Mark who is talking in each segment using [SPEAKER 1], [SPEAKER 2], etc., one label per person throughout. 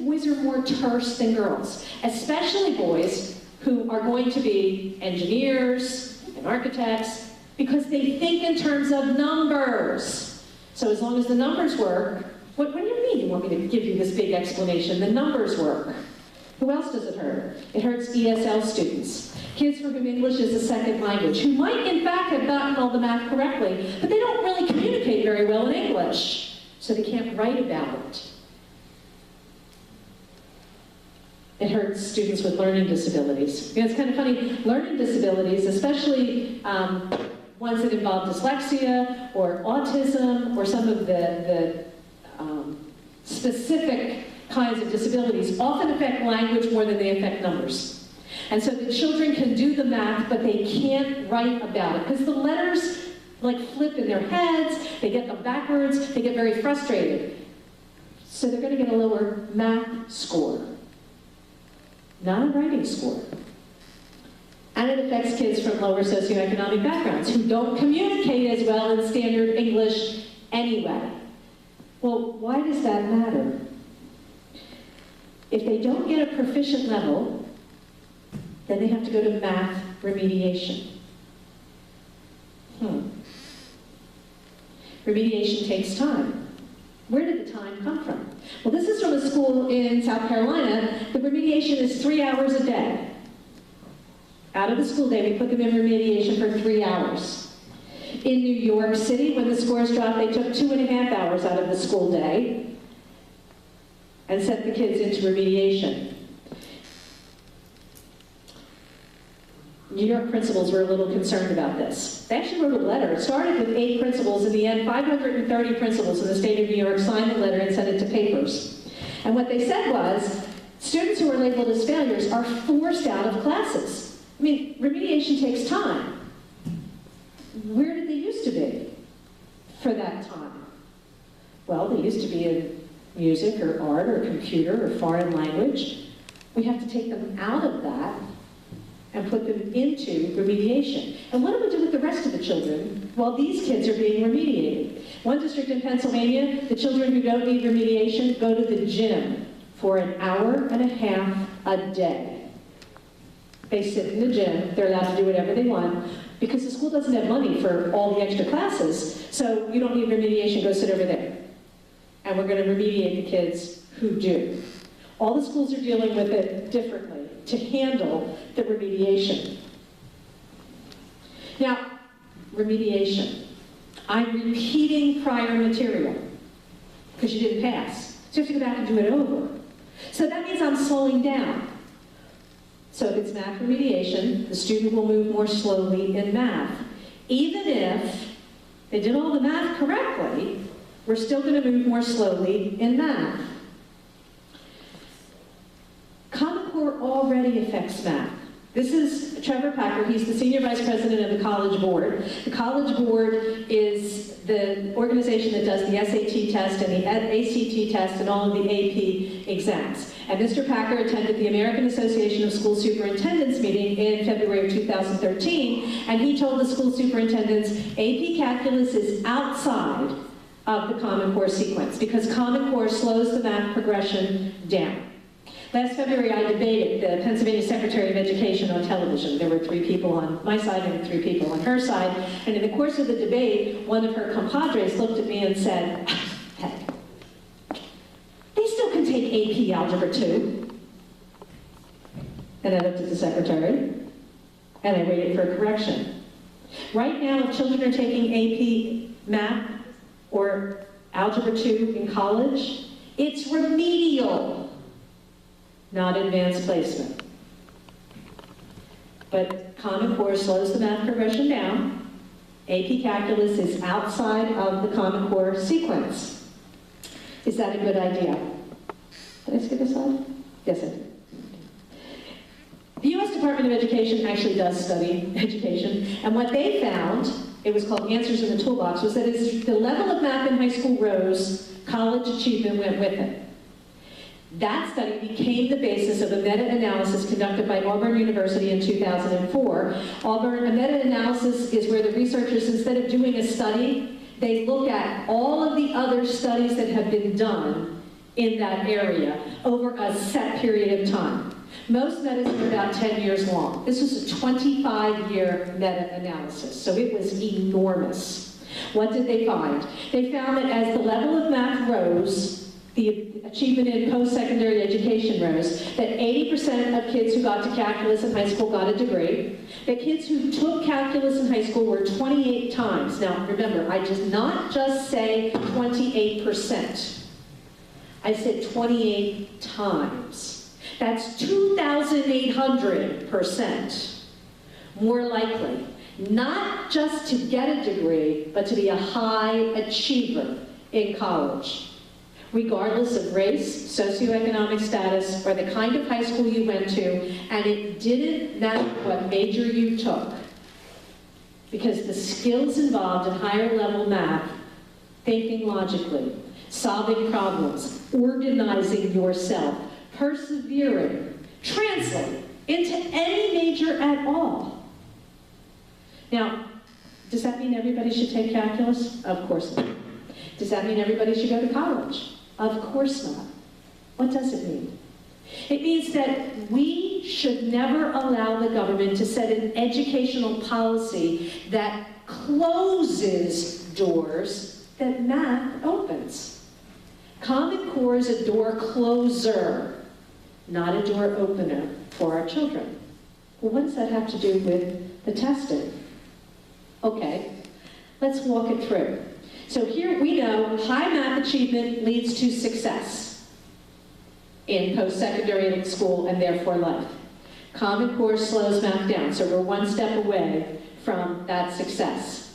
[SPEAKER 1] boys are more terse than girls, especially boys who are going to be engineers and architects because they think in terms of numbers. So as long as the numbers work, what do you mean you want me to give you this big explanation? The numbers work. Who else does it hurt? It hurts ESL students. Kids for whom English is a second language, who might in fact have gotten all the math correctly, but they don't really communicate very well in English, so they can't write about it. It hurts students with learning disabilities. You know, it's kind of funny, learning disabilities, especially ones that involve dyslexia or autism or some of the specific kinds of disabilities, often affect language more than they affect numbers. And so the children can do the math, but they can't write about it because the letters like flip in their heads, they get them backwards, they get very frustrated. So they're going to get a lower math score, not a writing score. And it affects kids from lower socioeconomic backgrounds who don't communicate as well in standard English anyway. Well, why does that matter? If they don't get a proficient level, then they have to go to math remediation. Remediation takes time. Where did the time come from? Well, this is from a school in South Carolina. The remediation is 3 hours a day. Out of the school day, we put them in remediation for 3 hours. In New York City, when the scores dropped, they took 2.5 hours out of the school day and sent the kids into remediation. New York principals were a little concerned about this. They actually wrote a letter. It started with 8 principals. In the end, 530 principals in the state of New York signed the letter and sent it to papers. And what they said was, students who are labeled as failures are forced out of classes. I mean, remediation takes time. Where did they used to be for that time? Well, they used to be in music or art or computer or foreign language. We have to take them out of that and put them into remediation. And what do we do with the rest of the children while these kids are being remediated? One district in Pennsylvania, the children who don't need remediation go to the gym for 1.5 hours a day. They sit in the gym, they're allowed to do whatever they want, because the school doesn't have money for all the extra classes, so you don't need remediation, go sit over there. And we're going to remediate the kids who do. All the schools are dealing with it differently to handle the remediation. Now, remediation. I'm repeating prior material because you didn't pass. So you have to go back and do it over. So that means I'm slowing down. So if it's math remediation, the student will move more slowly in math. Even if they did all the math correctly, we're still going to move more slowly in math. Common Core already affects math. This is Trevor Packer. He's the Senior Vice President of the College Board. The College Board is the organization that does the SAT test and the ACT test and all of the AP exams. And Mr. Packer attended the American Association of School Superintendents meeting in February of 2013, and he told the school superintendents AP Calculus is outside of the Common Core sequence because Common Core slows the math progression down. Last February, I debated the Pennsylvania Secretary of Education on television. There were 3 people on my side and 3 people on her side. And in the course of the debate, one of her compadres looked at me and said, "Hey, they still can take AP Algebra 2. And I looked at the secretary, and I waited for a correction. Right now, if children are taking AP Math or Algebra 2 in college, it's remedial, not advanced placement. But Common Core slows the math progression down. AP Calculus is outside of the Common Core sequence. Is that a good idea? Did I skip a slide? Yes, I did. The U.S. Department of Education actually does study education, and what they found, it was called Answers in the Toolbox, was that as the level of math in high school rose, college achievement went with it. That study became the basis of a meta-analysis conducted by Auburn University in 2004. A meta-analysis is where the researchers, instead of doing a study, they look at all of the other studies that have been done in that area over a set period of time. Most medicine are about 10 years long. This was a 25-year meta-analysis, so it was enormous. What did they find? They found that as the level of math rose, the achievement in post-secondary education rose, that 80% of kids who got to calculus in high school got a degree. The kids who took calculus in high school were 28 times. Now, remember, I did not just say 28%. I said 28 times. That's 2,800% more likely, not just to get a degree, but to be a high achiever in college, regardless of race, socioeconomic status, or the kind of high school you went to, and it didn't matter what major you took, because the skills involved in higher level math, thinking logically, solving problems, organizing yourself, persevering, translate into any major at all. Now, does that mean everybody should take calculus? Of course not. Does that mean everybody should go to college? Of course not. What does it mean? It means that we should never allow the government to set an educational policy that closes doors that math opens. Common Core is a door closer, not a door opener for our children. Well, what does that have to do with the testing? Okay, let's walk it through. So here we know high math achievement leads to success in post-secondary school and therefore life. Common Core slows math down, so we're one step away from that success.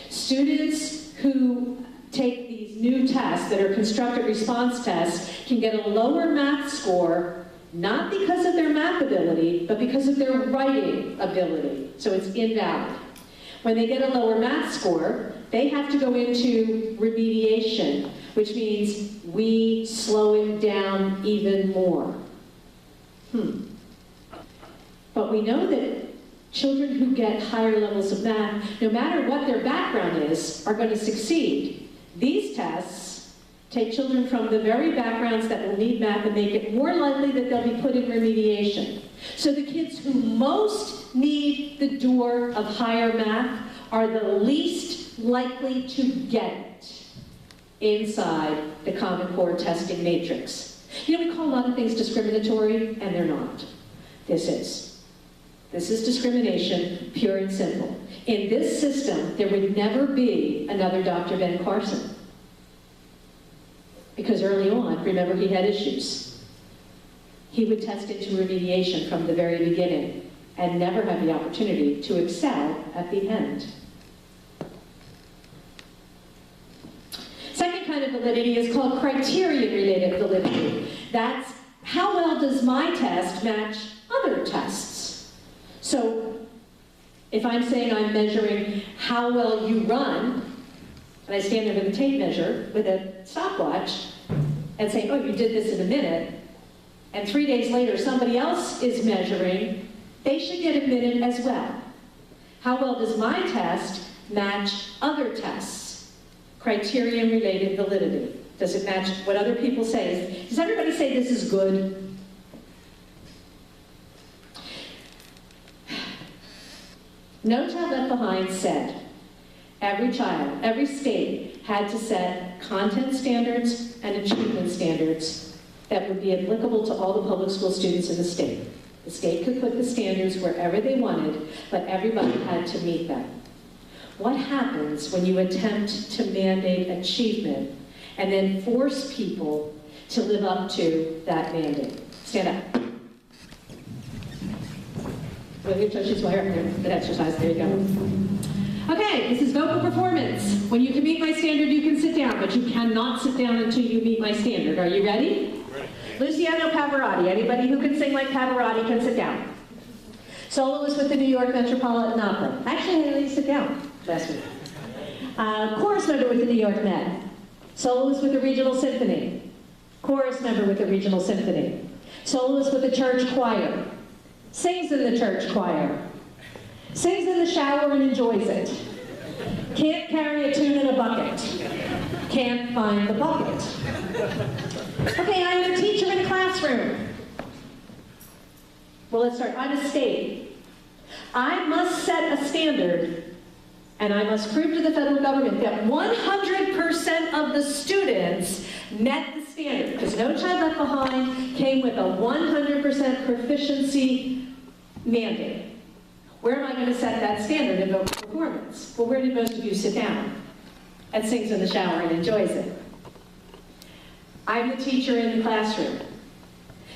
[SPEAKER 1] Students who take these new tests that are constructed response tests can get a lower math score, not because of their math ability, but because of their writing ability, so it's invalid. When they get a lower math score, they have to go into remediation, which means we slow it down even more. But we know that children who get higher levels of math, no matter what their background is, are going to succeed. These tests take children from the very backgrounds that will need math and make it more likely that they'll be put in remediation. So the kids who most need the door of higher math are the least likely to get it inside the Common Core testing matrix. You know, we call a lot of things discriminatory, and they're not. This is. This is discrimination, pure and simple. In this system, there would never be another Dr. Ben Carson. Because early on, remember, he had issues. He would test into remediation from the very beginning and never have the opportunity to excel at the end. Second kind of validity is called criterion-related validity. That's how well does my test match other tests? So if I'm saying I'm measuring how well you run, and I stand there with a tape measure, with a stopwatch, and say, oh, you did this in a minute, and 3 days later somebody else is measuring, they should get a minute as well. How well does my test match other tests? Criterion-related validity. Does it match what other people say? Does everybody say this is good? No Child Left Behind said every child, every state had to set content standards and achievement standards that would be applicable to all the public school students in the state. The state could put the standards wherever they wanted, but everybody had to meet them. What happens when you attempt to mandate achievement and then force people to live up to that mandate? Stand up. Well, you touch his wire. Good exercise. There you go. Okay, this is vocal performance. When you can meet my standard, you can sit down, but you cannot sit down until you meet my standard. Are you ready? Ready. Luciano Pavarotti. Anybody who can sing like Pavarotti can sit down. Soloist with the New York Metropolitan Opera. Actually, I had to sit down last week. Chorus member with the New York Met. Soloist with the Regional Symphony. Chorus member with the Regional Symphony. Soloist with the church choir. Sings in the church choir. Sings in the shower and enjoys it. Can't carry a tune in a bucket. Can't find the bucket. Okay, I am a teacher in a classroom. Well, let's start. I'm a state. I must set a standard, and I must prove to the federal government that 100% of the students met the standard, because No Child Left Behind came with a 100% proficiency mandate. Where am I going to set that standard in vocal performance? Well, where did most of you sit down? At Sings in the Shower and enjoys it. I'm the teacher in the classroom.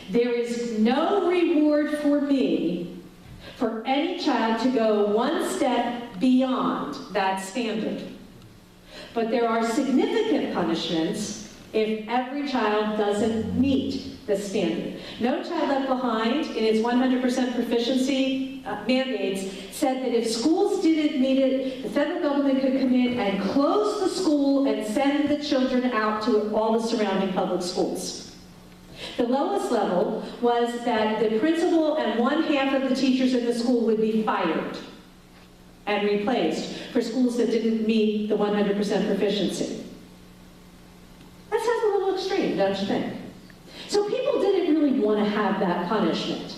[SPEAKER 1] There is no reward for me for any child to go one step beyond that standard. But there are significant punishments if every child doesn't meet the standard. No Child Left Behind, in its 100% proficiency mandates, said that if schools didn't meet it, the federal government could come in and close the school and send the children out to all the surrounding public schools. The lowest level was that the principal and 1/2 of the teachers in the school would be fired and replaced for schools that didn't meet the 100% proficiency. That sounds a little extreme, don't you think? So people didn't really want to have that punishment.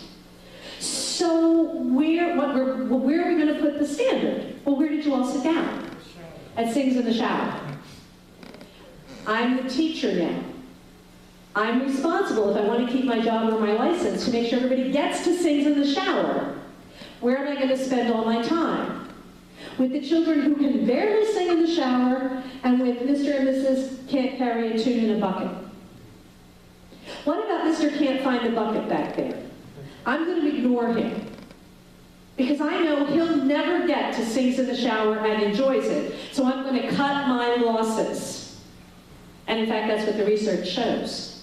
[SPEAKER 1] So where are we going to put the standard? Well, where did you all sit down? At Sings in the Shower. I'm the teacher now. I'm responsible, if I want to keep my job or my license, to make sure everybody gets to Sings in the Shower. Where am I going to spend all my time? With the children who can barely sing in the shower, and with Mr. and Mrs. can't carry a tune in a bucket. What about Mr. can't find the bucket back there? I'm going to ignore him, because I know he'll never get to Sings in the Shower and enjoys it, so I'm going to cut my losses. And in fact, that's what the research shows.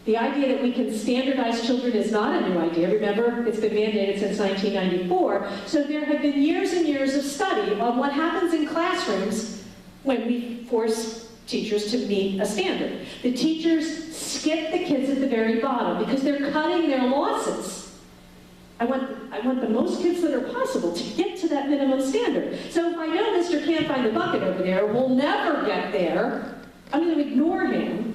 [SPEAKER 1] The idea that we can standardize children is not a new idea. Remember, it's been mandated since 1994. So there have been years and years of study on what happens in classrooms when we force teachers to meet a standard. The teachers skip the kids at the very bottom because they're cutting their losses. I want the most kids that are possible to get to that minimum standard. So if I know Mr. can't find the bucket over there, we'll never get there, I'm going to ignore him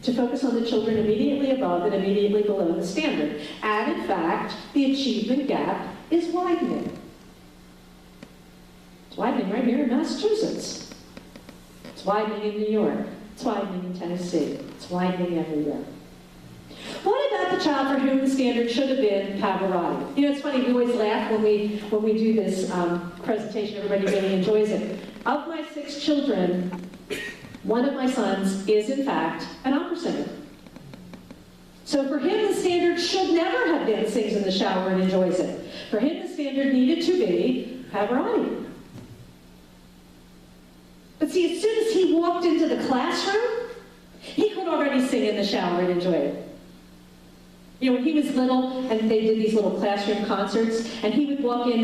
[SPEAKER 1] to focus on the children immediately above and immediately below the standard. And in fact, the achievement gap is widening. It's widening right here in Massachusetts. It's widening in New York. It's widening in Tennessee. It's widening everywhere. What about the child for whom the standard should have been Pavarotti? You know, it's funny, we always laugh when we do this presentation. Everybody really enjoys it. Of my 6 children, one of my sons is, in fact, an opera singer. So for him, the standard should never have been Sings in the Shower and enjoys it. For him, the standard needed to be Pavarotti. But see, as soon as he walked into the classroom, he could already sing in the shower and enjoy it. You know, when he was little, and they did these little classroom concerts, and he would walk in,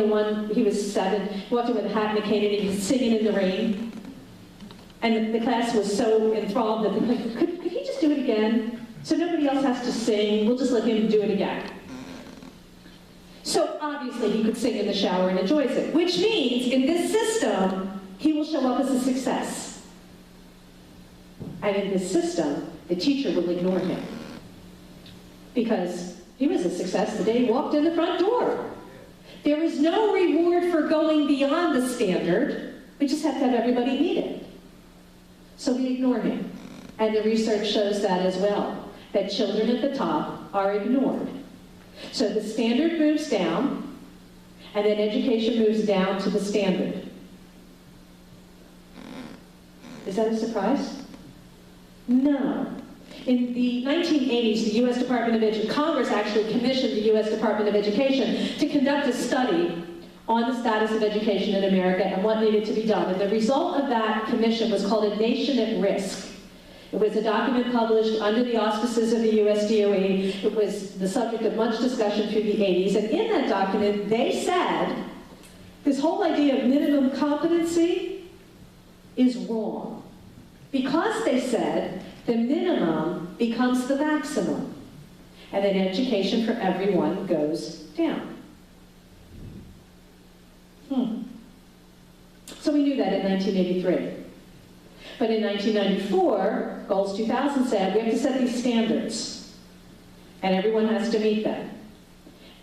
[SPEAKER 1] he was 7, he walked in with a hat and a cane, and he was singing in the rain. And the class was so enthralled that they were like, could he just do it again? So nobody else has to sing, we'll just let him do it again. So obviously he could sing in the shower and enjoys it, which means in this system, he will show up as a success. And in this system, the teacher will ignore him, because he was a success the day he walked in the front door. There is no reward for going beyond the standard. We just have to have everybody meet it. So we ignore him. And the research shows that as well, that children at the top are ignored. So the standard moves down, and then education moves down to the standard. Is that a surprise? No. In the 1980s, the U.S. Department of Education, Congress actually commissioned the U.S. Department of Education to conduct a study on the status of education in America and what needed to be done. And the result of that commission was called A Nation at Risk. It was a document published under the auspices of the US DOE. It was the subject of much discussion through the 80s. And in that document, they said this whole idea of minimum competency is wrong. Because they said the minimum becomes the maximum, and then education for everyone goes down. So we knew that in 1983. But in 1994, Goals 2000 said we have to set these standards, and everyone has to meet them.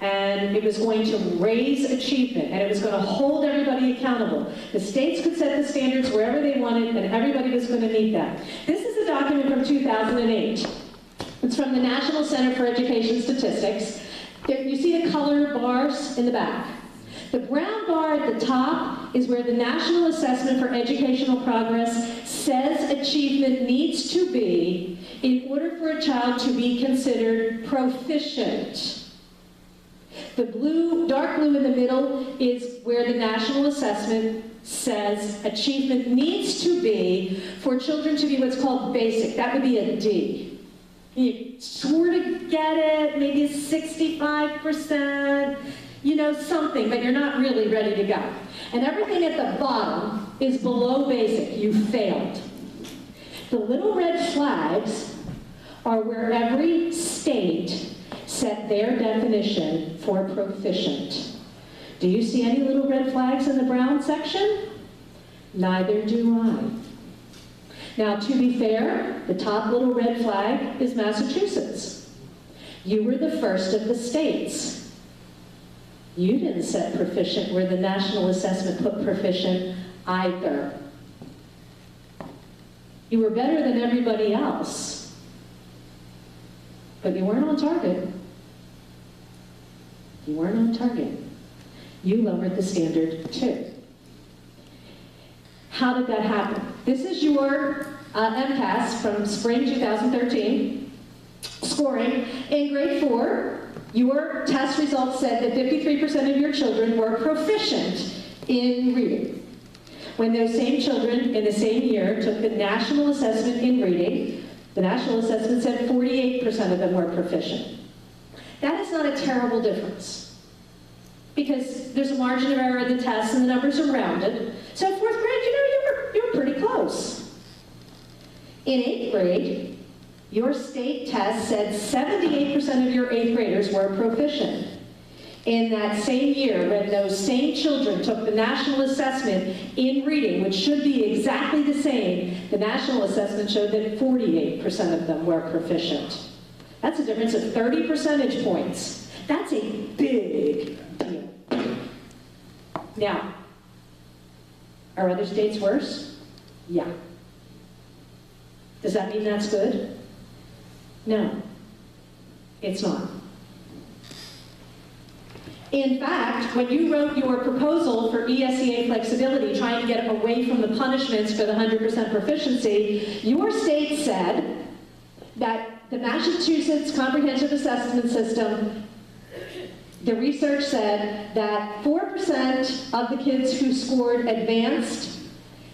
[SPEAKER 1] And it was going to raise achievement, and it was going to hold everybody accountable. The states could set the standards wherever they wanted, and everybody was going to meet them. This is a document from 2008. It's from the National Center for Education Statistics. You see the colored bars in the back. The brown bar at the top is where the National Assessment for Educational Progress says achievement needs to be in order for a child to be considered proficient. The blue, dark blue in the middle is where the National Assessment says achievement needs to be for children to be what's called basic. That would be a D. You sort of get it, maybe a 65%, you know, something, but you're not really ready to go. And everything at the bottom is below basic. You failed. The little red flags are where every state set their definition for proficient. Do you see any little red flags in the brown section? Neither do I. Now, to be fair, the top little red flag is Massachusetts. You were the first of the states. You didn't set proficient where the National Assessment put proficient either. You were better than everybody else, but you weren't on target. You weren't on target. You lowered the standard too. How did that happen? This is your MCAS from spring 2013 scoring. In grade 4, your test results said that 53% of your children were proficient in reading. When those same children in the same year took the National Assessment in reading, the National Assessment said 48% of them were proficient. That is not a terrible difference, because there's a margin of error in the test and the numbers are rounded. So 4th grade, you were pretty close. In 8th grade, your state test said 78% of your 8th graders were proficient. In that same year, when those same children took the National Assessment in reading, which should be exactly the same, the National Assessment showed that 48% of them were proficient. That's a difference of 30 percentage points. That's a big deal. Now, are other states worse? Yeah. Does that mean that's good? No, it's not. In fact, when you wrote your proposal for ESEA flexibility, trying to get away from the punishments for the 100% proficiency, your state said that the Massachusetts Comprehensive Assessment System, the research said that 4% of the kids who scored advanced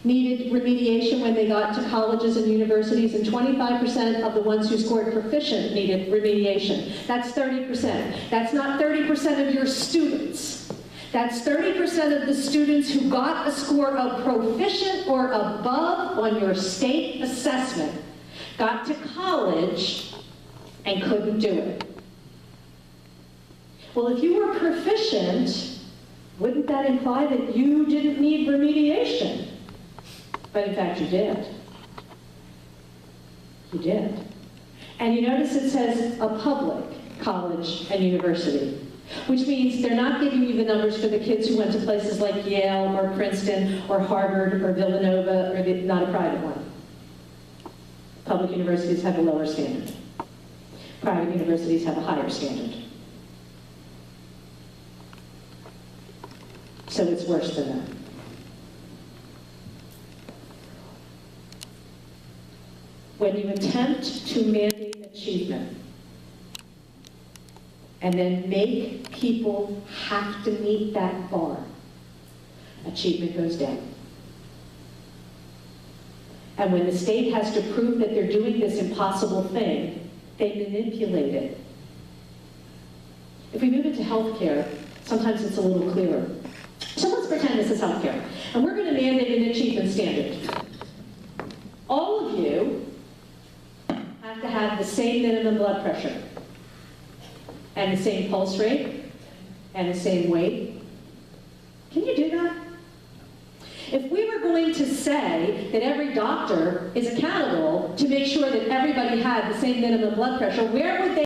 [SPEAKER 1] needed remediation when they got to colleges and universities, and 25% of the ones who scored proficient needed remediation. That's 30%. That's not 30% of your students. That's 30% of the students who got a score of proficient or above on your state assessment, got to college, and couldn't do it. Well, if you were proficient, wouldn't that imply that you didn't need remediation? But in fact, you did. You did. And you notice it says a public college and university, which means they're not giving you the numbers for the kids who went to places like Yale or Princeton or Harvard or Villanova, or not a private one. Public universities have a lower standard. Private universities have a higher standard. So it's worse than that. When you attempt to mandate achievement and then make people have to meet that bar, achievement goes down. And when the state has to prove that they're doing this impossible thing, they manipulate it. If we move into healthcare, sometimes it's a little clearer. So let's pretend this is healthcare, and we're going to mandate an achievement standard. All of you have to have the same minimum blood pressure, and the same pulse rate, and the same weight. Can you do that? If we were going going to say that every doctor is accountable to make sure that everybody had the same minimum blood pressure, where would they